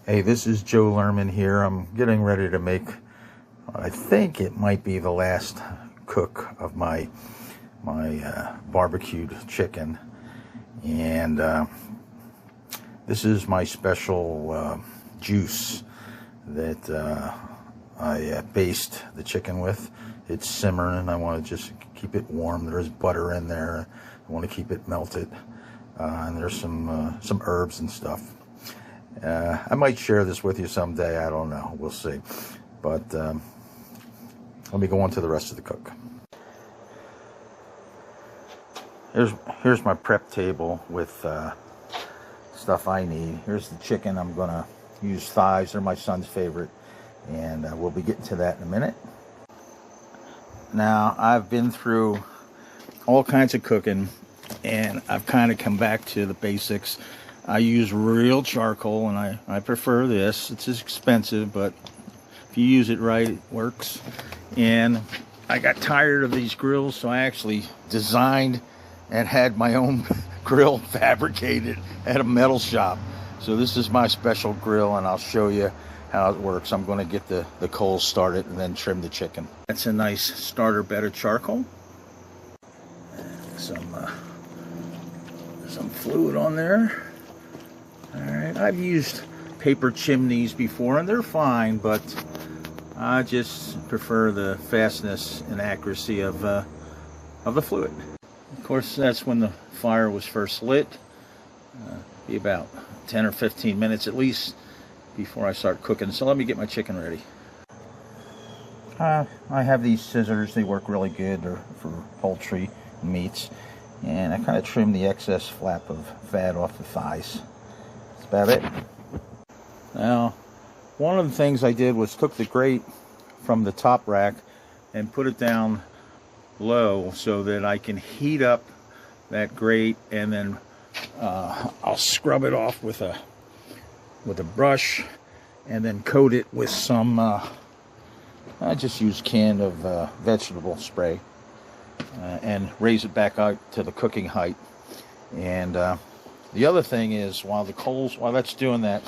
Hey, this is Joe Lerman here. I'm getting ready to make, I think it might be the last cook of my barbecued chicken. And this is my special juice that I baste the chicken with. It's simmering. I want to just keep it warm. There's butter in there. I want to keep it melted. And there's some herbs and stuff. I might share this with you someday. I don't know. We'll see. But let me go on to the rest of the cook. Here's my prep table with stuff I need. Here's the chicken. I'm going to use thighs. They're my son's favorite. And we'll be getting to that in a minute. Now, I've been through all kinds of cooking, and I've kind of come back to the basics. I use real charcoal, and I prefer this. It's expensive, but if you use it right, it works. And I got tired of these grills, so I actually designed and had my own grill fabricated at a metal shop. So this is my special grill, and I'll show you how it works. I'm going to get the coals started and then trim the chicken. That's a nice starter bed of charcoal. Some fluid on there. All right, I've used paper chimneys before, and they're fine, but I just prefer the fastness and accuracy of the fluid. Of course, that's when the fire was first lit. Be about 10 or 15 minutes at least before I start cooking. So let me get my chicken ready. I have these scissors. They work really good for poultry meats, and I kind of trim the excess flap of fat off the thighs. About it. Now, one of the things I did was took the grate from the top rack and put it down low so that I can heat up that grate, and then I'll scrub it off with a brush and then coat it with some I just use can of vegetable spray and raise it back out to the cooking height. And the other thing is, while that's doing that,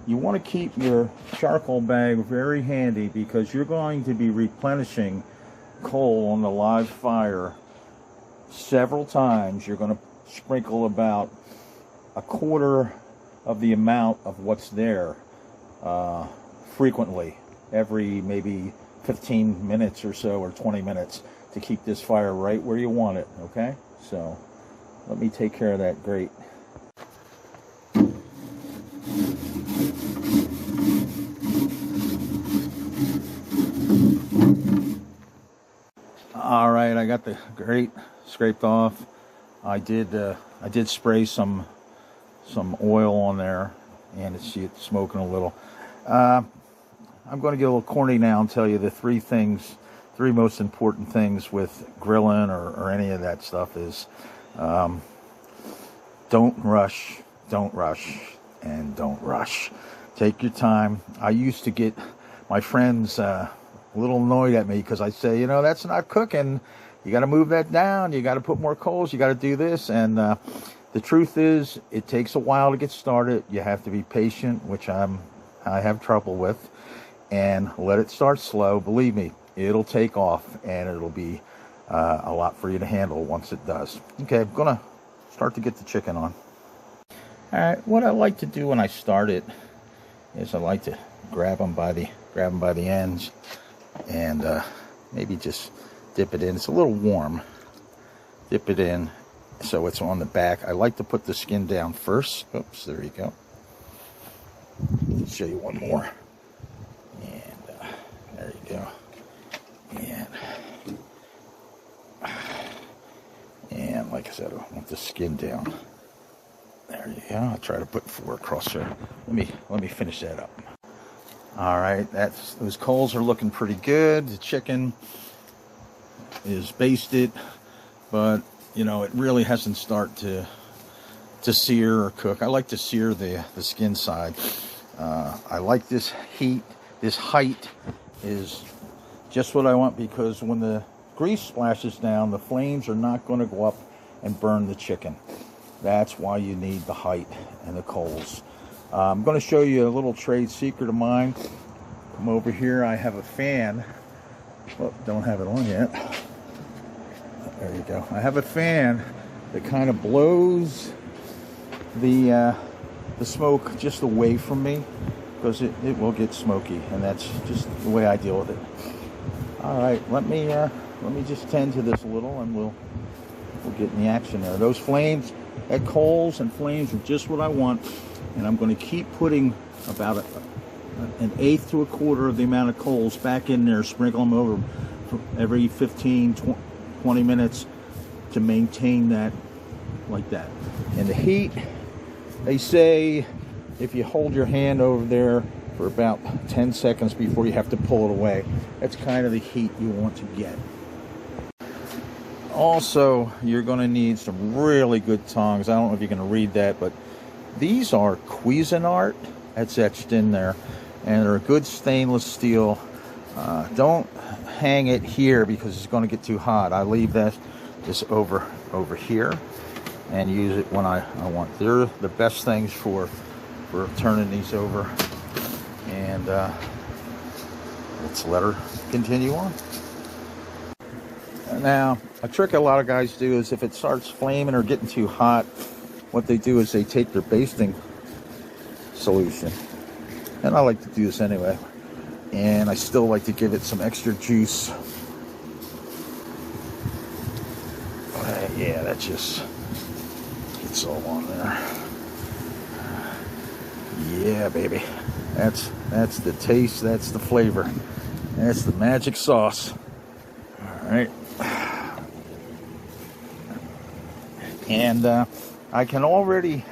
you want to keep your charcoal bag very handy, because you're going to be replenishing coal on the live fire several times. You're going to sprinkle about a quarter of the amount of what's there frequently, every maybe 15 minutes or so, or 20 minutes, to keep this fire right where you want it, okay? So let me take care of that grate. All right, I got the grate scraped off. I did spray some oil on there, and it's smoking a little. I'm going to get a little corny now and tell you the three most important things with grilling or any of that stuff is don't rush, and don't rush. Take your time. I used to get my friends a little annoyed at me because I say, that's not cooking. You got to move that down. You got to put more coals. You got to do this. And the truth is, it takes a while to get started. You have to be patient, which I have trouble with, and let it start slow. Believe me, it'll take off, and it'll be a lot for you to handle once it does. Okay, I'm gonna start to get the chicken on. All right, what I like to do when I start it is I like to grab them by the ends, and maybe just dip it in. It's a little warm. Dip it in so it's on the back. I like to put the skin down first. Oops, there you go. I'll show you one more. And there you go. And like I said, I want the skin down. There you go. I'll try to put 4 across there. Let me finish that up. All right, those coals are looking pretty good. The chicken is basted, but it really hasn't started to sear or cook. I like to sear the skin side. I like this heat. This height is just what I want, because when the grease splashes down, the flames are not going to go up and burn the chicken. That's why you need the height and the coals. I'm going to show you a little trade secret of mine. Come over here. I have a fan. Oh, don't have it on yet. There you go. I have a fan that kind of blows the smoke just away from me, because it will get smoky, and that's just the way I deal with it. All right, let me just tend to this a little, and we'll get in the action there. Those flames, that coals and flames are just what I want, and I'm going to keep putting about an eighth to a quarter of the amount of coals back in there, sprinkle them over every 15, 20 minutes to maintain that like that. And the heat, they say if you hold your hand over there for about 10 seconds before you have to pull it away, that's kind of the heat you want to get. Also, you're going to need some really good tongs. I don't know if you can read that, but these are Cuisinart. That's etched in there, and they're a good stainless steel. Don't hang it here because it's going to get too hot. I leave that just over here and use it when I want. They're the best things for turning these over. And let's let her continue on. Now, a trick a lot of guys do is if it starts flaming or getting too hot, what they do is they take their basting solution. And I like to do this anyway. And I still like to give it some extra juice. Yeah, that just gets all on there. Yeah, baby. That's the taste, that's the flavor. That's the magic sauce. All right. And I can already,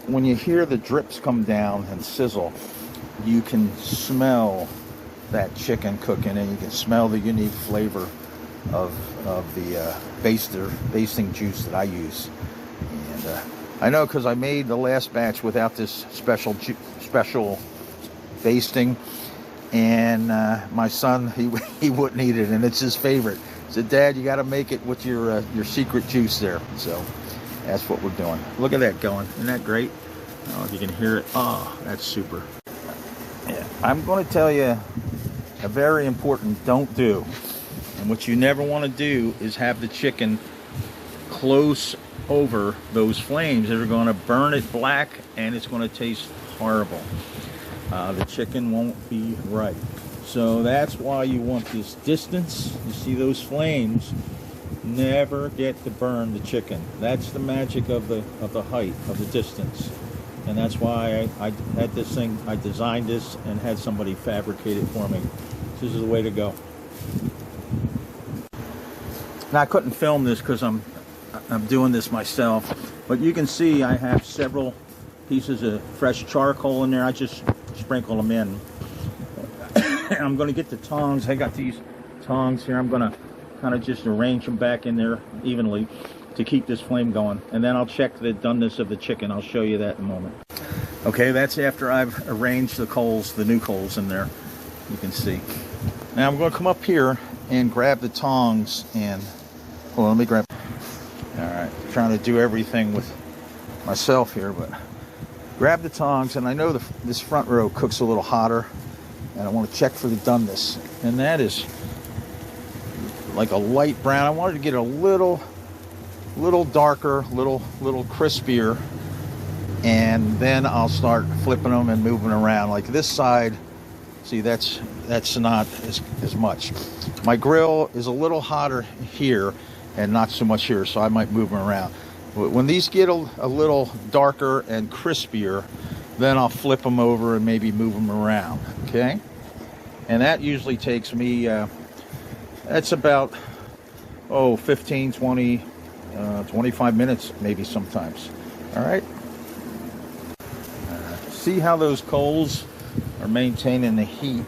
when you hear the drips come down and sizzle, you can smell that chicken cooking, and you can smell the unique flavor of the basting juice that I use. And I know because I made the last batch without this special basting, and my son, he wouldn't eat it, and it's his favorite. He said, "Dad, you got to make it with your secret juice there." So that's what we're doing. Look at that going. Isn't that great? Oh, if you can hear it. Oh, that's super. Yeah, I'm going to tell you a very important don't do. And what you never want to do is have the chicken close over those flames. They're going to burn it black, and it's going to taste horrible. The chicken won't be right. So that's why you want this distance. You see those flames? Never get to burn the chicken. That's the magic of the height, of the distance. And that's why I had this thing, I designed this and had somebody fabricate it for me. This is the way to go. Now, I couldn't film this because I'm doing this myself, but you can see I have several pieces of fresh charcoal in there. I just sprinkle them in. I'm going to get the tongs. I got these tongs here. I'm going to kind of just arrange them back in there evenly to keep this flame going, and then I'll check the doneness of the chicken. I'll show you that in a moment. Okay, that's after I've arranged the coals, the new coals in there. You can see. Now I'm going to come up here and grab the tongs and, hold on, let me grab. All right, trying to do everything with myself here, but grab the tongs, and I know this front row cooks a little hotter, and I want to check for the doneness, and that is like a light brown. I wanted to get a little darker, little crispier, and then I'll start flipping them and moving around. Like this side, see, that's not as much. My grill is a little hotter here and not so much here, so I might move them around. But when these get a little darker and crispier, then I'll flip them over and maybe move them around, okay? And that usually takes me, that's about, 15, 20, 25 minutes maybe sometimes. All right. See how those coals are maintaining the heat,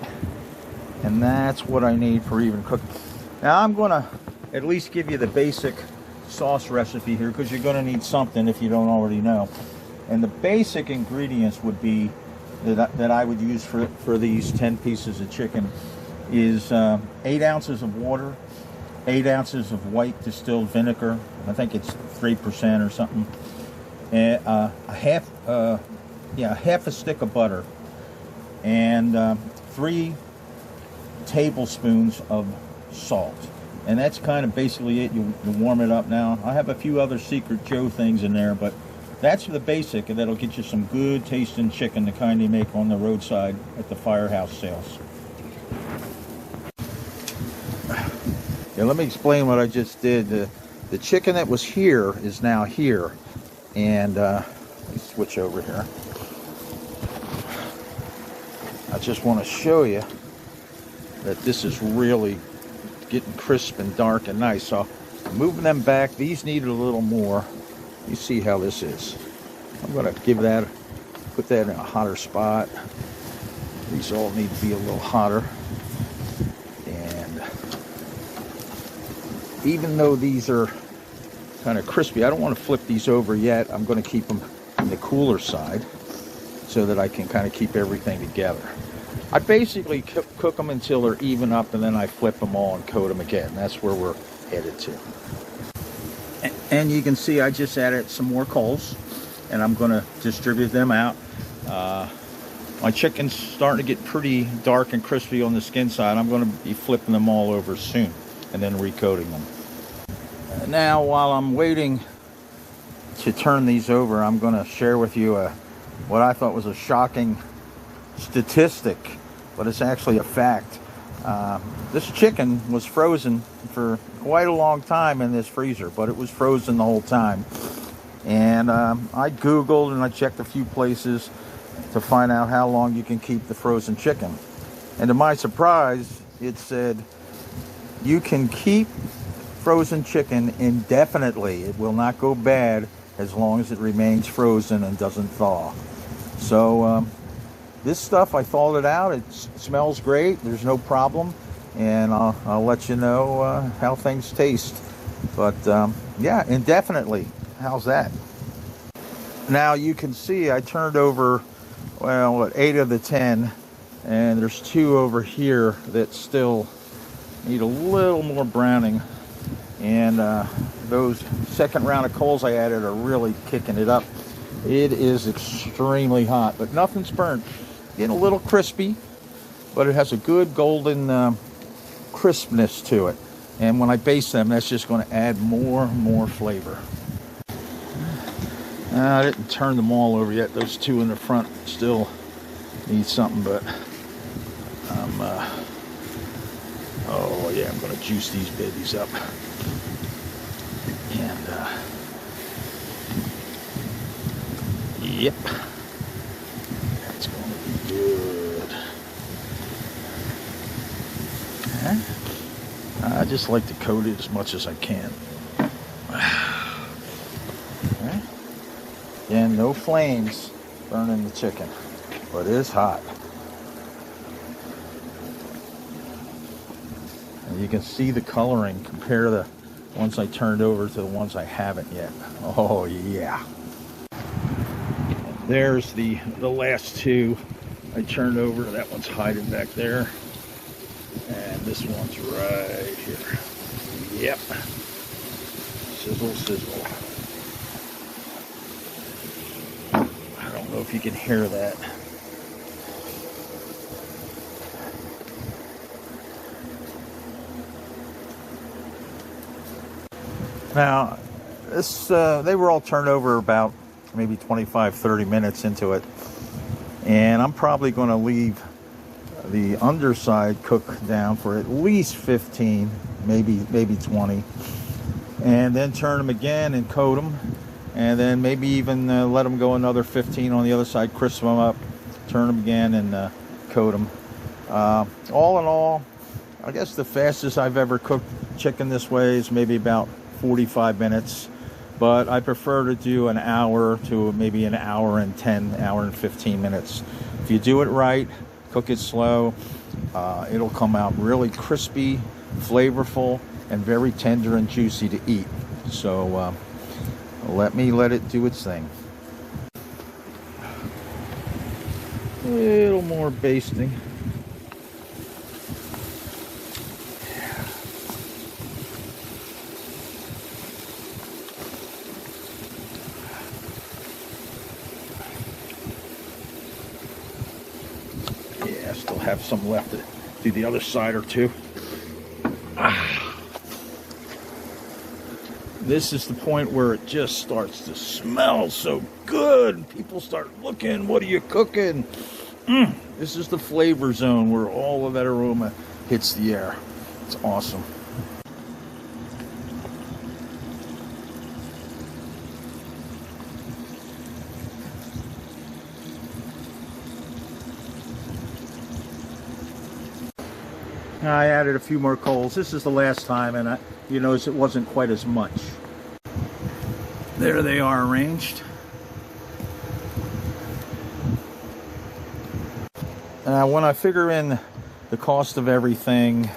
and that's what I need for even cooking. Now I'm going to at least give you the basic sauce recipe here, because you're going to need something if you don't already know. And the basic ingredients would be that I would use for these 10 pieces of chicken is 8 ounces of water, 8 ounces of white distilled vinegar. I think it's 3% or something. And a half half a stick of butter, and 3 tablespoons of salt. And that's kind of basically it. You warm it up now. I have a few other Secret Joe things in there, but that's the basic, and that'll get you some good tasting chicken, the kind you make on the roadside at the firehouse sales. Yeah, let me explain what I just did. The chicken that was here is now here. And let me switch over here. I just want to show you that this is really getting crisp and dark and nice. So I'm moving them back. These needed a little more. You see how this is. I'm going to put that in a hotter spot. These all need to be a little hotter. And even though these are kind of crispy, I don't want to flip these over yet. I'm going to keep them on the cooler side so that I can kind of keep everything together. I basically cook them until they're even up, and then I flip them all and coat them again. That's where we're headed to. And you can see I just added some more coals, and I'm going to distribute them out. My chicken's starting to get pretty dark and crispy on the skin side. I'm going to be flipping them all over soon and then recoating them. Now, while I'm waiting to turn these over, I'm going to share with you what I thought was a shocking statistic, but it's actually a fact. This chicken was frozen for quite a long time in this freezer, but it was frozen the whole time. And I Googled and I checked a few places to find out how long you can keep the frozen chicken. And to my surprise, it said you can keep frozen chicken indefinitely. It will not go bad as long as it remains frozen and doesn't thaw. So this stuff, I thawed it out. It smells great. There's no problem. And I'll let you know how things taste. But yeah, indefinitely. How's that? Now you can see I turned over, well, 8 of the 10. And there's 2 over here that still need a little more browning. And those second round of coals I added are really kicking it up. It is extremely hot, but nothing's burnt. Getting a little crispy, but it has a good golden crispness to it. And when I baste them, that's just going to add more flavor. I didn't turn them all over yet. Those 2 in the front still need something, but oh yeah, I'm going to juice these babies up. And yep, that's going to be good. I just like to coat it as much as I can. Okay. Again, no flames burning the chicken, but it is hot. And you can see the coloring. Compare the ones I turned over to the ones I haven't yet. Oh yeah. And there's the last 2 I turned over. That one's hiding back there. And this one's right here. Yep. Sizzle, sizzle. I don't know if you can hear that. Now, this they were all turned over about maybe 25-30 minutes into it. And I'm probably going to leave the underside cook down for at least 15, maybe 20. And then turn them again and coat them. And then maybe even let them go another 15 on the other side, crisp them up, turn them again and coat them. All in all, I guess the fastest I've ever cooked chicken this way is maybe about 45 minutes, but I prefer to do an hour to maybe an hour and 10, hour and 15 minutes. If you do it right, cook it slow, it'll come out really crispy, flavorful, and very tender and juicy to eat. So let it do its thing. A little more basting. Yeah, I still have some left to do the other side or two. This is the point where it just starts to smell so good. People start looking, what are you cooking? This is the flavor zone where all of that aroma hits the air. It's awesome. I added a few more coals. This is the last time, and you notice it wasn't quite as much. There they are arranged. When I figure in the cost of everything,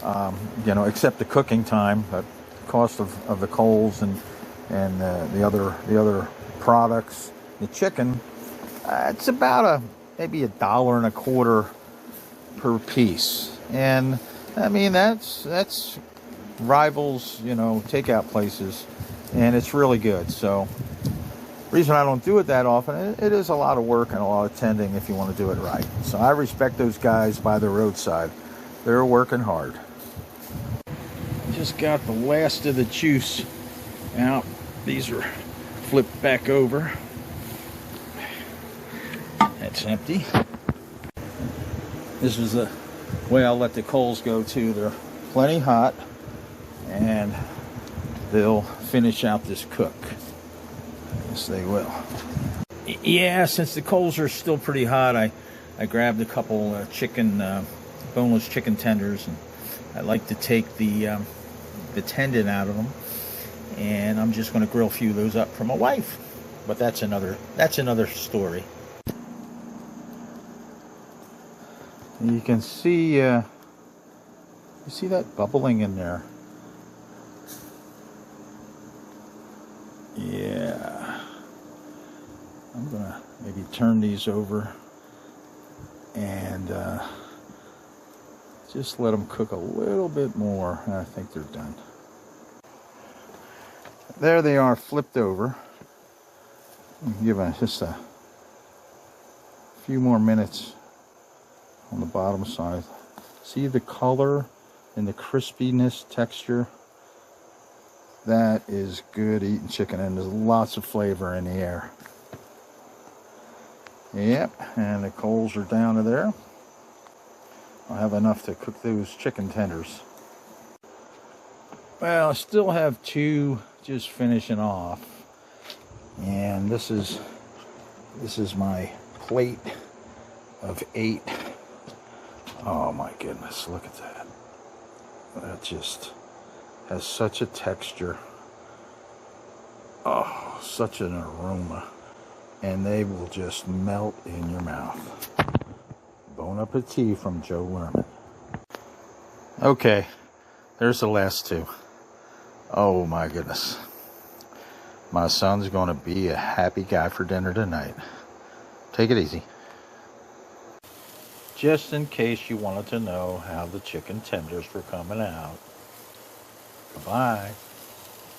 you know, except the cooking time, but the cost of the coals and the other products, the chicken, it's about maybe $1.25 per piece. And I mean, that's rivals, you know, takeout places, and it's really good. So reason I don't do it that often, it is a lot of work and a lot of tending if you want to do it right. So I respect those guys by the roadside. They're working hard. Just got the last of the juice out. These are flipped back over. That's empty. This is the way I'll let the coals go too. They're plenty hot, and they'll finish out this cook. Yes, they will. Yeah, since the coals are still pretty hot, I grabbed a couple boneless chicken tenders, and I like to take the tendon out of them, and I'm just going to grill a few of those up for my wife. But that's another story. You can see, you see that bubbling in there? Yeah. I'm gonna maybe turn these over and just let them cook a little bit more. And I think they're done. There they are, flipped over. Give it just a few more minutes on the bottom side. See the color and the crispiness texture? That is good eating chicken, and there's lots of flavor in the air. Yep, and the coals are down to there. I'll have enough to cook those chicken tenders. Well, I still have two just finishing off, and this is my plate of 8. Oh my goodness, look at that. That just has such a texture. Oh, such an aroma. And they will just melt in your mouth. Bon appetit from Joe Lerman. Okay, there's the last two. Oh my goodness. My son's gonna be a happy guy for dinner tonight. Take it easy. Just in case you wanted to know how the chicken tenders were coming out. Bye-bye.